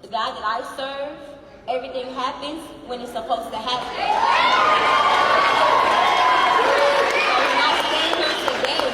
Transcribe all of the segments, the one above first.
The God that I serve, everything happens when it's supposed to happen. So when I stand here today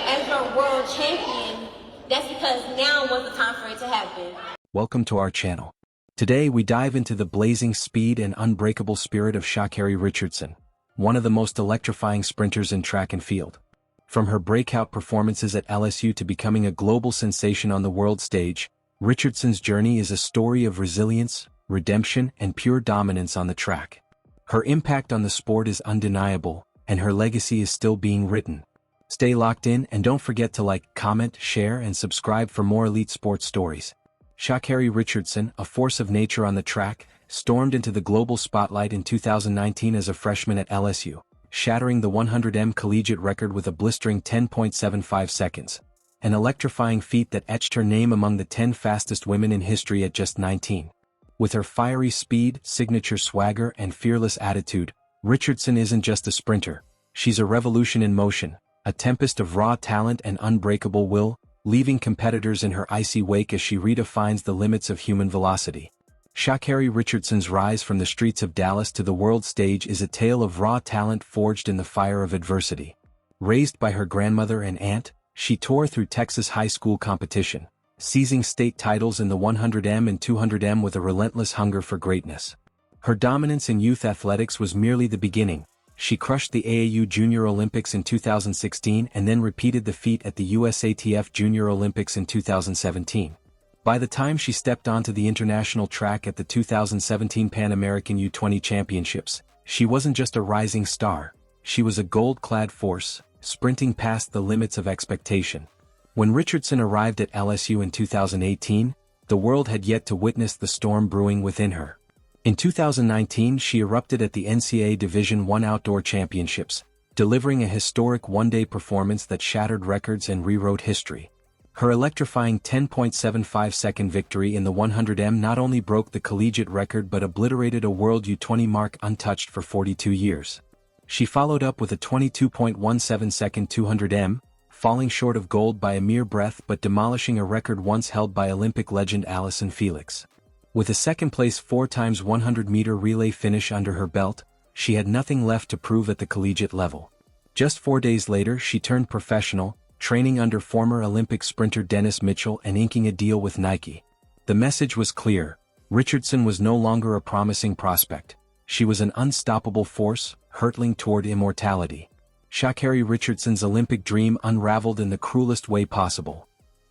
as your world champion, that's because now was the time for it to happen. Welcome to our channel. Today we dive into the blazing speed and unbreakable spirit of Sha'Carri Richardson, one of the most electrifying sprinters in track and field. From her breakout performances at LSU to becoming a global sensation on the world stage, Richardson's journey is a story of resilience, redemption, and pure dominance on the track. Her impact on the sport is undeniable, and her legacy is still being written. Stay locked in and don't forget to like, comment, share, and subscribe for more elite sports stories. Sha'Carri Richardson, a force of nature on the track, stormed into the global spotlight in 2019 as a freshman at LSU, shattering the 100m collegiate record with a blistering 10.75 seconds. An electrifying feat that etched her name among the 10 fastest women in history at just 19. With her fiery speed, signature swagger, and fearless attitude, Richardson isn't just a sprinter. She's a revolution in motion, a tempest of raw talent and unbreakable will, leaving competitors in her icy wake as she redefines the limits of human velocity. Sha'Carri Richardson's rise from the streets of Dallas to the world stage is a tale of raw talent forged in the fire of adversity. Raised by her grandmother and aunt, she tore through Texas high school competition, seizing state titles in the 100m and 200m with a relentless hunger for greatness. Her dominance in youth athletics was merely the beginning. She crushed the AAU Junior Olympics in 2016 and then repeated the feat at the USATF Junior Olympics in 2017. By the time she stepped onto the international track at the 2017 Pan American U20 Championships, she wasn't just a rising star, she was a gold-clad force, sprinting past the limits of expectation. When Richardson arrived at LSU in 2018, the world had yet to witness the storm brewing within her. In 2019 she erupted at the NCAA Division I Outdoor Championships, delivering a historic one-day performance that shattered records and rewrote history. Her electrifying 10.75-second victory in the 100m not only broke the collegiate record but obliterated a world U20 mark untouched for 42 years. She followed up with a 22.17-second 200m, falling short of gold by a mere breath but demolishing a record once held by Olympic legend Allyson Felix. With a second-place 4x100-meter relay finish under her belt, she had nothing left to prove at the collegiate level. Just 4 days later she turned professional, training under former Olympic sprinter Dennis Mitchell and inking a deal with Nike. The message was clear: Richardson was no longer a promising prospect. She was an unstoppable force, hurtling toward immortality. Sha'Carri Richardson's Olympic dream unraveled in the cruelest way possible.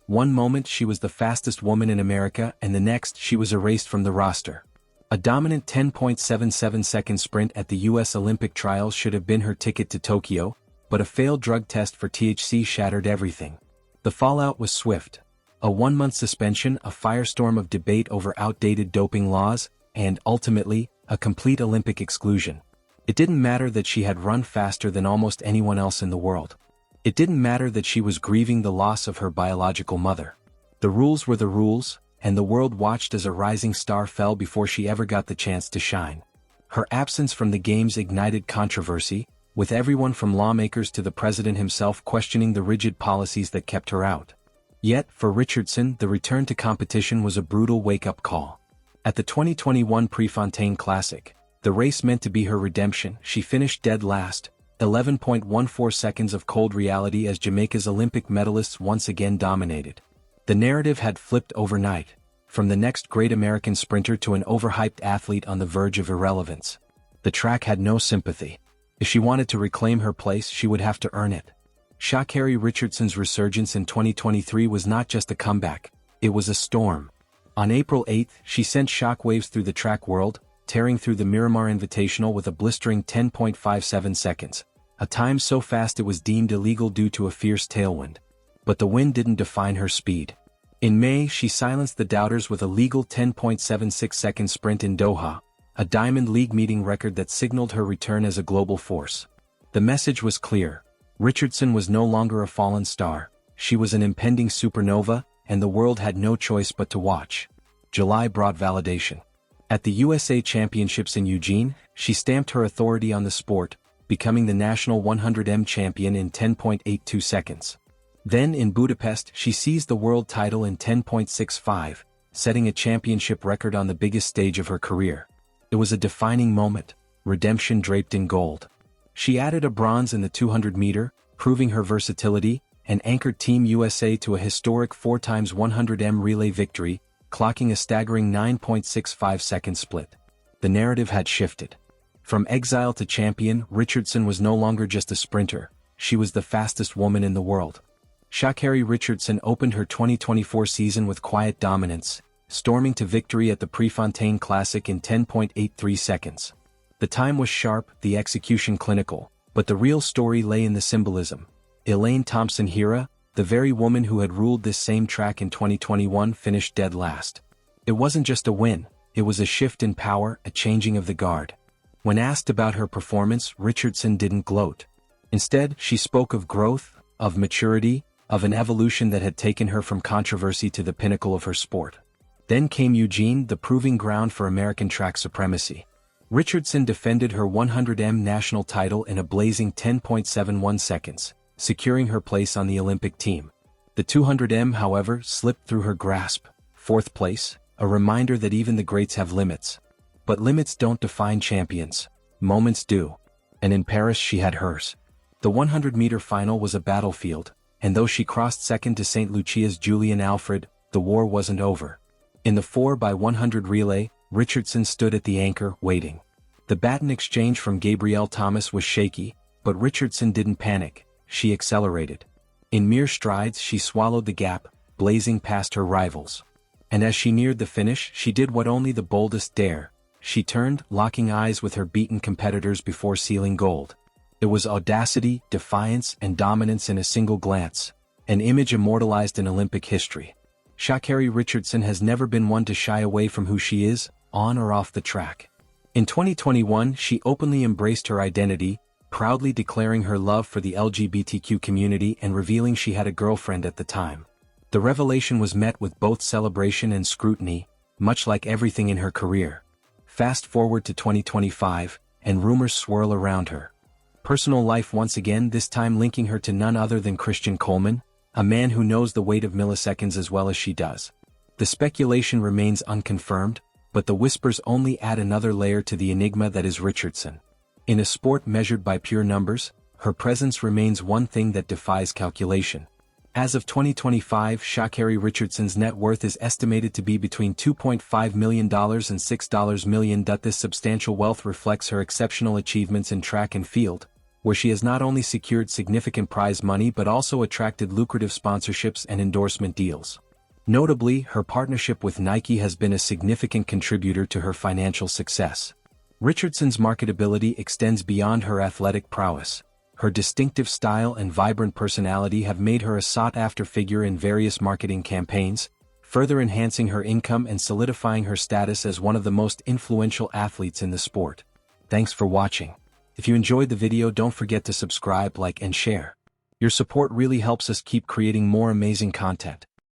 One moment she was the fastest woman in America and the next she was erased from the roster. A dominant 10.77-second sprint at the US Olympic trials should have been her ticket to Tokyo, but a failed drug test for THC shattered everything. The fallout was swift. A 1-month suspension, a firestorm of debate over outdated doping laws, and, ultimately, a complete Olympic exclusion. It didn't matter that she had run faster than almost anyone else in the world. It didn't matter that she was grieving the loss of her biological mother. The rules were the rules, and the world watched as a rising star fell before she ever got the chance to shine. Her absence from the games ignited controversy, with everyone from lawmakers to the president himself questioning the rigid policies that kept her out. Yet, for Richardson, the return to competition was a brutal wake-up call. At the 2021 Prefontaine Classic, the race meant to be her redemption, she finished dead last, 11.14 seconds of cold reality as Jamaica's Olympic medalists once again dominated. The narrative had flipped overnight, from the next great American sprinter to an overhyped athlete on the verge of irrelevance. The track had no sympathy. If she wanted to reclaim her place, she would have to earn it. Sha'Carri Richardson's resurgence in 2023 was not just a comeback, it was a storm. On April 8, she sent shockwaves through the track world, tearing through the Miramar Invitational with a blistering 10.57 seconds, a time so fast it was deemed illegal due to a fierce tailwind. But the wind didn't define her speed. In May, she silenced the doubters with a legal 10.76-second sprint in Doha, a Diamond League meeting record that signaled her return as a global force. The message was clear: Richardson was no longer a fallen star, she was an impending supernova, and the world had no choice but to watch. July brought validation. At the USA Championships in Eugene, she stamped her authority on the sport, becoming the national 100m champion in 10.82 seconds. Then in Budapest she seized the world title in 10.65, setting a championship record on the biggest stage of her career. It was a defining moment, redemption draped in gold. She added a bronze in the 200-meter, proving her versatility, and anchored Team USA to a historic 4x100m relay victory, clocking a staggering 9.65-second split. The narrative had shifted. From exile to champion, Richardson was no longer just a sprinter, she was the fastest woman in the world. Sha'Carri Richardson opened her 2024 season with quiet dominance, storming to victory at the Prefontaine Classic in 10.83 seconds. The time was sharp, the execution clinical, but the real story lay in the symbolism. Elaine Thompson-Herah, the very woman who had ruled this same track in 2021, finished dead last. It wasn't just a win, it was a shift in power, a changing of the guard. When asked about her performance, Richardson didn't gloat. Instead, she spoke of growth, of maturity, of an evolution that had taken her from controversy to the pinnacle of her sport. Then came Eugene, the proving ground for American track supremacy. Richardson defended her 100m national title in a blazing 10.71 seconds, securing her place on the Olympic team. The 200m, however, slipped through her grasp. Fourth place, a reminder that even the greats have limits. But limits don't define champions. Moments do. And in Paris she had hers. The 100-meter final was a battlefield, and though she crossed second to St. Lucia's Julian Alfred, the war wasn't over. In the 4x100 relay, Richardson stood at the anchor, waiting. The baton exchange from Gabrielle Thomas was shaky, but Richardson didn't panic, she accelerated. In mere strides she swallowed the gap, blazing past her rivals. And as she neared the finish, she did what only the boldest dare. She turned, locking eyes with her beaten competitors before sealing gold. It was audacity, defiance, and dominance in a single glance, an image immortalized in Olympic history. Sha'Carri Richardson has never been one to shy away from who she is, on or off the track. In 2021, she openly embraced her identity, proudly declaring her love for the LGBTQ community and revealing she had a girlfriend at the time. The revelation was met with both celebration and scrutiny, much like everything in her career. Fast forward to 2025, and rumors swirl around her. Personal life once again, this time linking her to none other than Christian Coleman, a man who knows the weight of milliseconds as well as she does. The speculation remains unconfirmed, but the whispers only add another layer to the enigma that is Richardson. In a sport measured by pure numbers, her presence remains one thing that defies calculation. As of 2025, Sha'Carri Richardson's net worth is estimated to be between $2.5 million and $6 million. This substantial wealth reflects her exceptional achievements in track and field, where she has not only secured significant prize money but also attracted lucrative sponsorships and endorsement deals. Notably, her partnership with Nike has been a significant contributor to her financial success. Richardson's marketability extends beyond her athletic prowess. Her distinctive style and vibrant personality have made her a sought-after figure in various marketing campaigns, further enhancing her income and solidifying her status as one of the most influential athletes in the sport. Thanks for watching. If you enjoyed the video, don't forget to subscribe, like, and share. Your support really helps us keep creating more amazing content.